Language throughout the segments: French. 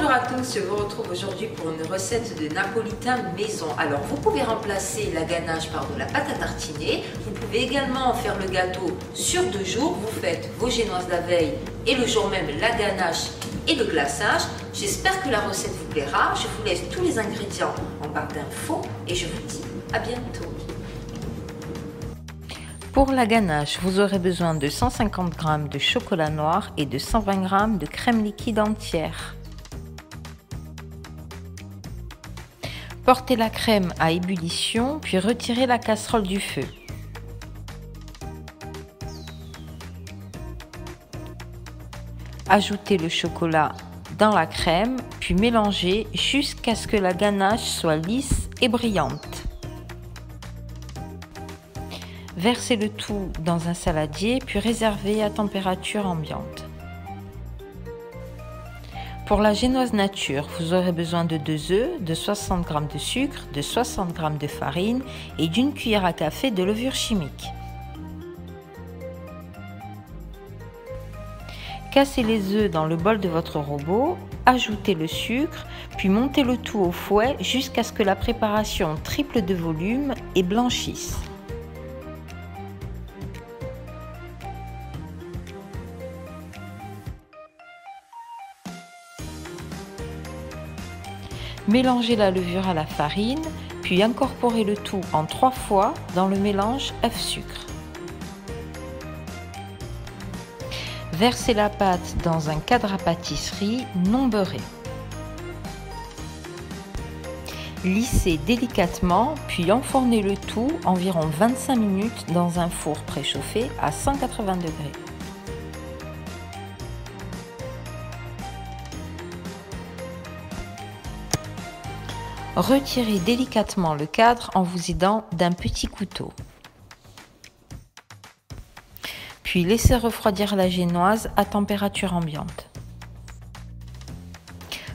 Bonjour à tous, je vous retrouve aujourd'hui pour une recette de napolitain maison. Alors vous pouvez remplacer la ganache par de la pâte à tartiner. Vous pouvez également faire le gâteau sur 2 jours. Vous faites vos génoises la veille et le jour même la ganache et le glaçage. J'espère que la recette vous plaira. Je vous laisse tous les ingrédients en barre d'infos et je vous dis à bientôt. Pour la ganache, vous aurez besoin de 150 g de chocolat noir et de 120 g de crème liquide entière. Portez la crème à ébullition, puis retirez la casserole du feu. Ajoutez le chocolat dans la crème, puis mélangez jusqu'à ce que la ganache soit lisse et brillante. Versez le tout dans un saladier, puis réservez à température ambiante. Pour la génoise nature, vous aurez besoin de 2 œufs, de 60 g de sucre, de 60 g de farine et d'une cuillère à café de levure chimique. Cassez les œufs dans le bol de votre robot, ajoutez le sucre, puis montez le tout au fouet jusqu'à ce que la préparation triple de volume et blanchisse. Mélangez la levure à la farine, puis incorporez le tout en 3 fois dans le mélange œuf-sucre. Versez la pâte dans un cadre à pâtisserie non beurré. Lissez délicatement, puis enfournez le tout environ 25 minutes dans un four préchauffé à 180 degrés. Retirez délicatement le cadre en vous aidant d'un petit couteau. Puis laissez refroidir la génoise à température ambiante.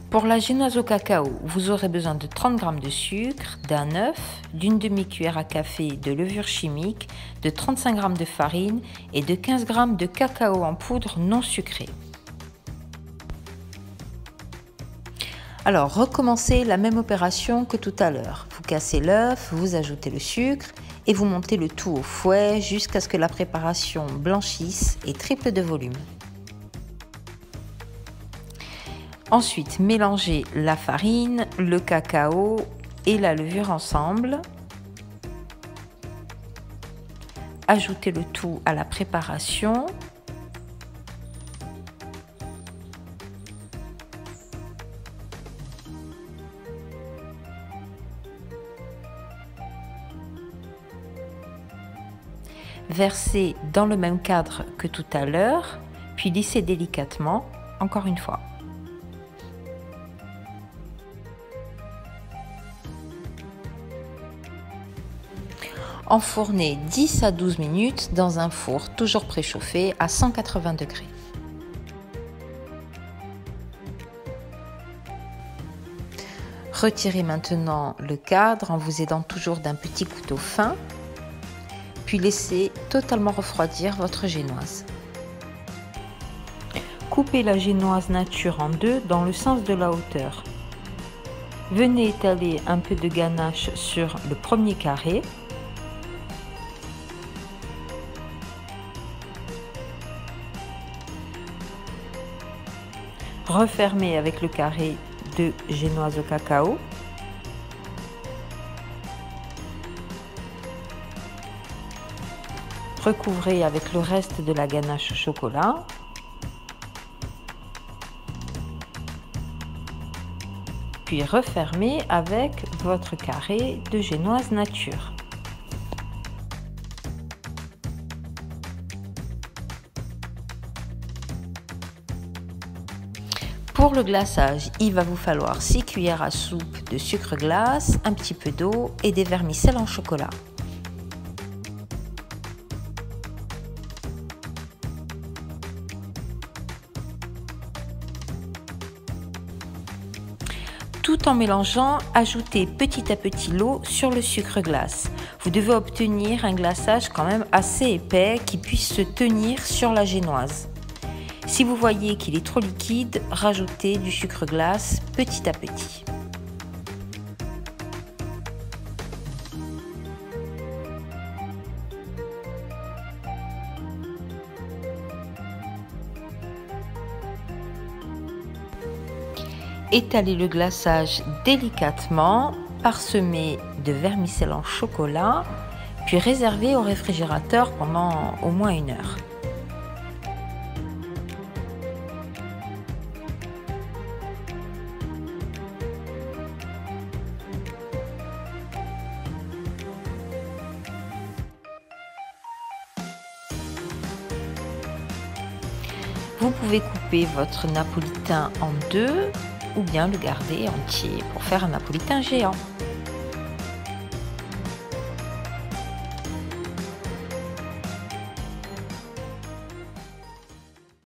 Pour la génoise au cacao, vous aurez besoin de 30 g de sucre, d'un œuf, d'une demi-cuillère à café de levure chimique, de 35 g de farine et de 15 g de cacao en poudre non sucré. Alors, recommencez la même opération que tout à l'heure. Vous cassez l'œuf, vous ajoutez le sucre et vous montez le tout au fouet jusqu'à ce que la préparation blanchisse et triple de volume. Ensuite, mélangez la farine, le cacao et la levure ensemble. Ajoutez le tout à la préparation. Versez dans le même cadre que tout à l'heure, puis lissez délicatement, encore une fois. Enfournez 10 à 12 minutes dans un four toujours préchauffé à 180 degrés. Retirez maintenant le cadre en vous aidant toujours d'un petit couteau fin. Puis laissez totalement refroidir votre génoise. Coupez la génoise nature en 2 dans le sens de la hauteur. Venez étaler un peu de ganache sur le premier carré. Refermez avec le carré de génoise au cacao. Recouvrez avec le reste de la ganache au chocolat. Puis refermez avec votre carré de génoise nature. Pour le glaçage, il va vous falloir 6 cuillères à soupe de sucre glace, un petit peu d'eau et des vermicelles en chocolat. Tout en mélangeant, ajoutez petit à petit l'eau sur le sucre glace. Vous devez obtenir un glaçage quand même assez épais qui puisse se tenir sur la génoise. Si vous voyez qu'il est trop liquide, rajoutez du sucre glace petit à petit. Étalez le glaçage délicatement, parsemez de vermicelle en chocolat, puis réservez au réfrigérateur pendant au moins 1 heure. Vous pouvez couper votre napolitain en 2 ou bien le garder entier pour faire un napolitain géant.